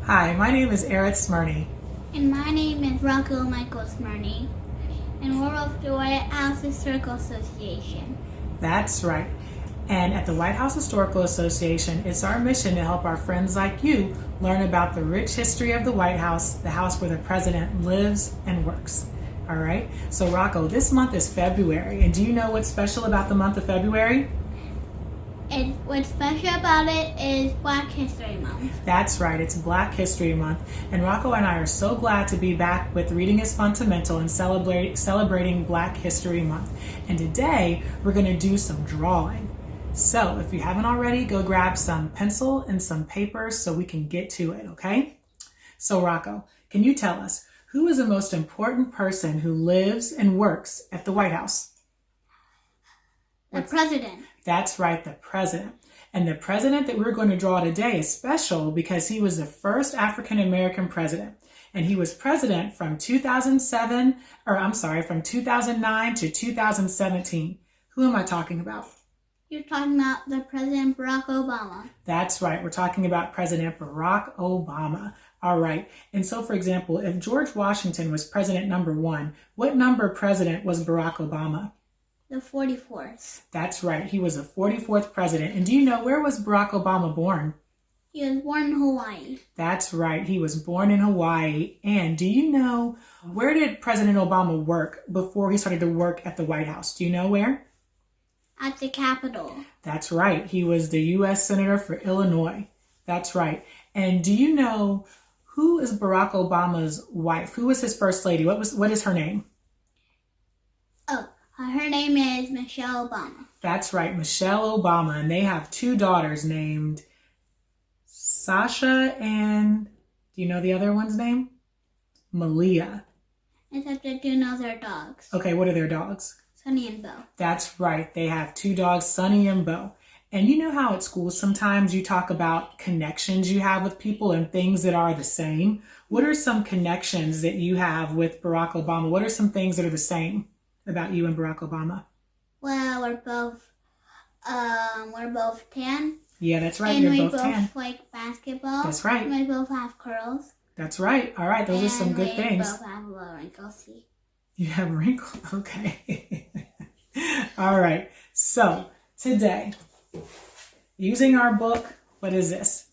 Hi, my name is Arioth And my name is Rocco Michael Smyrny. And we're of the White House Historical Association. That's right. And at the White House Historical Association, it's our mission to help our friends like you learn about the rich history of the White House, the house where the president lives and works. All right? So Rocco, this month is February. And do you know what's special about the month of February? And what's special about it is Black History Month. That's right, it's Black History Month. And Rocco and I are so glad to be back with Reading is Fundamental and celebrating Black History Month. And today, we're going to do some drawing. So if you haven't already, go grab some pencil and some paper so we can get to it, okay? So Rocco, can you tell us, who is the most important person who lives and works at the White House? The president. That's right, the president. And the president that we're going to draw today is special because he was the first African-American president. And he was president from 2009 to 2017. Who am I talking about? You're talking about the President Barack Obama. That's right, we're talking about President Barack Obama. All right, and so for example, if George Washington was president number 1, what number president was Barack Obama? The 44th. That's right. He was the 44th president. And do you know, where was Barack Obama born? He was born in Hawaii. That's right. He was born in Hawaii. And do you know, where did President Obama work before he started to work at the White House? Do you know where? At the Capitol. That's right. He was the U.S. Senator for Illinois. That's right. And do you know, who is Barack Obama's wife? Who was his first lady? What is her name? Her name is Michelle Obama. That's right, Michelle Obama. And they have 2 daughters named Sasha and, do you know the other one's name? Malia. Except I do know their dogs. Okay, what are their dogs? Sunny and Bo. That's right, they have 2 dogs, Sunny and Bo. And you know how at school sometimes you talk about connections you have with people and things that are the same? What are some connections that you have with Barack Obama? What are some things that are the same about you and Barack Obama? Well, we're both tan. Yeah, that's right. And You're both tan. we both like basketball. That's right. And we both have curls. That's right. All right, those are some good things. We both have little wrinkles. See? You have wrinkles? Okay. All right. So today, using our book, what is this?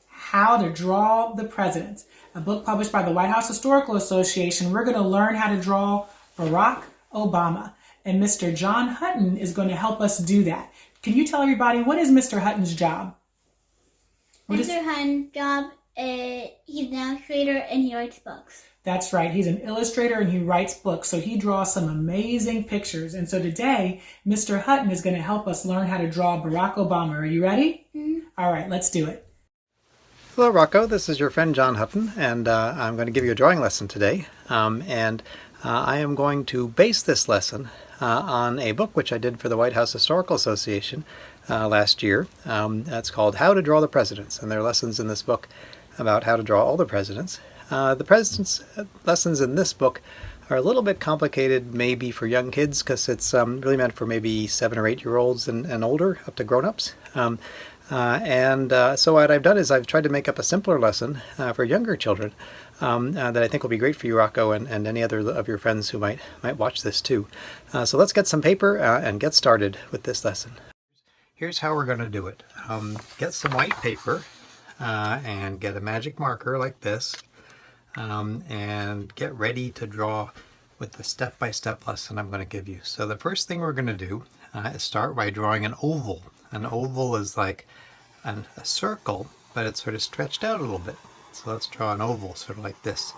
How to Draw the Presidents, a book published by the White House Historical Association. We're going to learn how to draw Barack Obama. And Mr. John Hutton is going to help us do that. Can you tell everybody, what is Mr. Hutton's job? Mr. Hutton's job is, he's an illustrator and he writes books. That's right. He's an illustrator and he writes books. So he draws some amazing pictures. And so today, Mr. Hutton is going to help us learn how to draw Barack Obama. Are you ready? Mm-hmm. All right, let's do it. Hello Rocco, this is your friend John Hutton, and I'm going to give you a drawing lesson today. I am going to base this lesson on a book which I did for the White House Historical Association last year. That's called How to Draw the Presidents, and there are lessons in this book about how to draw all the presidents. The presidents' lessons in this book are a little bit complicated maybe for young kids because it's really meant for maybe 7 or 8-year-olds and older, up to grown-ups. So what I've done is I've tried to make up a simpler lesson for younger children that I think will be great for you, Rocco, and any other of your friends who might watch this too. So let's get some paper and get started with this lesson. Here's how we're going to do it. Get some white paper and get a magic marker like this and get ready to draw with the step-by-step lesson I'm going to give you. So the first thing we're going to do is start by drawing an oval. An oval is like a circle, but it's sort of stretched out a little bit. So let's draw an oval, sort of like this.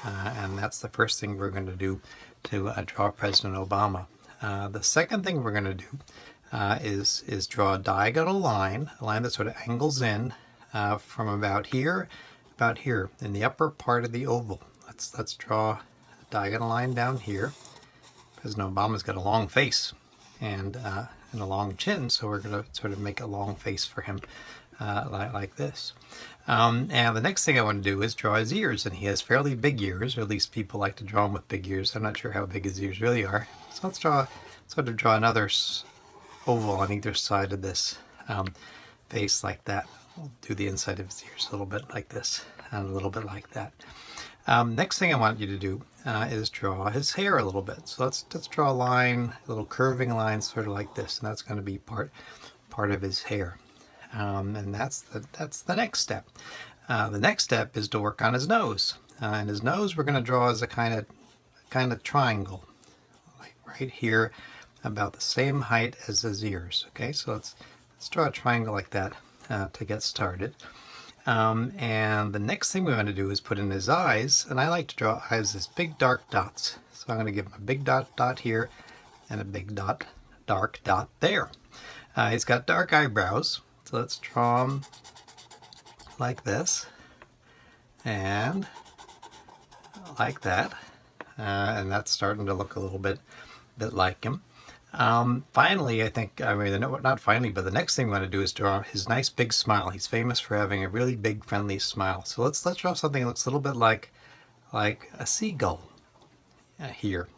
And that's the first thing we're going to do to draw President Obama. The second thing we're going to do is draw a diagonal line, a line that sort of angles in from about here in the upper part of the oval. Let's draw a diagonal line down here. President Obama's got a long face and a long chin, so we're going to sort of make a long face for him like this. And the next thing I want to do is draw his ears, and he has fairly big ears, or at least people like to draw him with big ears. I'm not sure how big his ears really are. So let's draw another oval on either side of this face like that. we'll do the inside of his ears a little bit like this and a little bit like that. Next thing I want you to do is draw his hair a little bit. So let's draw a line, a little curving line, sort of like this, and that's going to be part of his hair. And that's the next step. The next step is to work on his nose. And his nose we're going to draw as a kind of triangle, like right here, about the same height as his ears. Okay, so let's draw a triangle like that to get started. And the next thing we want to do is put in his eyes, and I like to draw eyes as big dark dots. So I'm going to give him a big dot here and a big dark dot there. He's got dark eyebrows, so let's draw him like this and like that, and that's starting to look a little bit like him. Finally, not finally, but the next thing we want to do is draw his nice big smile. He's famous for having a really big, friendly smile. So let's draw something that looks a little bit like a seagull here.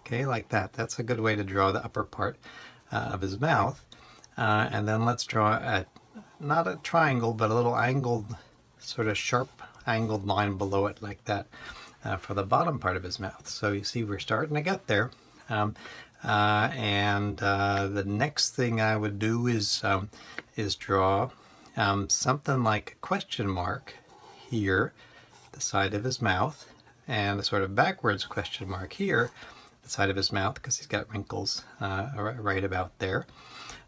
Okay, like that. That's a good way to draw the upper part of his mouth. And then let's draw not a triangle, but a little angled, sort of sharp angled line below it like that for the bottom part of his mouth. So you see we're starting to get there. The next thing I would do is draw something like a question mark here, the side of his mouth, and a sort of backwards question mark here, the side of his mouth, because he's got wrinkles right about there.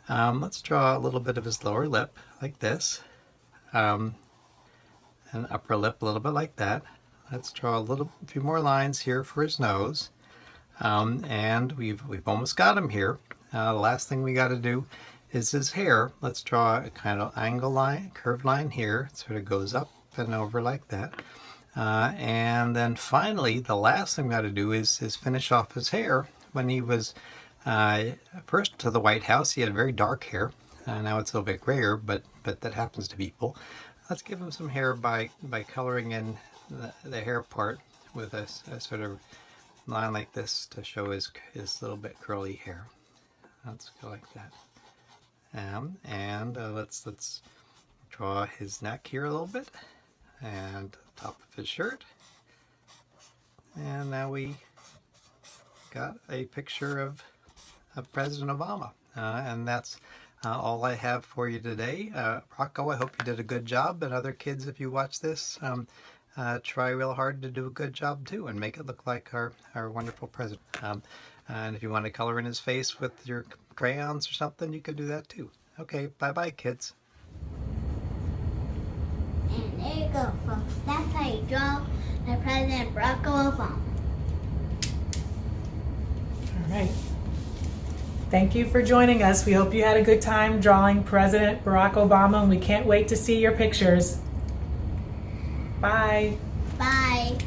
Let's draw a little bit of his lower lip like this, and upper lip a little bit like that. Let's draw a few more lines here for his nose. And we've almost got him here. The last thing we got to do is his hair. Let's draw a kind of angle line, curved line here. It sort of goes up and over like that. And then finally, the last thing we got to do is finish off his hair. When he was first to the White House, he had very dark hair. Now it's a little bit grayer, but that happens to people. Let's give him some hair by coloring in the hair part with a sort of line like this to show his little bit curly hair. Let's go like that. Let's draw his neck here a little bit, and top of his shirt. And now we got a picture of President Obama. And that's all I have for you today. Rocco, I hope you did a good job, and other kids, if you watch this, try real hard to do a good job too and make it look like our wonderful president. And if you want to color in his face with your crayons or something, you could do that too. Okay, bye-bye, kids. And there you go, folks. That's how you draw the President Barack Obama. All right. Thank you for joining us. We hope you had a good time drawing President Barack Obama, and we can't wait to see your pictures. Bye. Bye.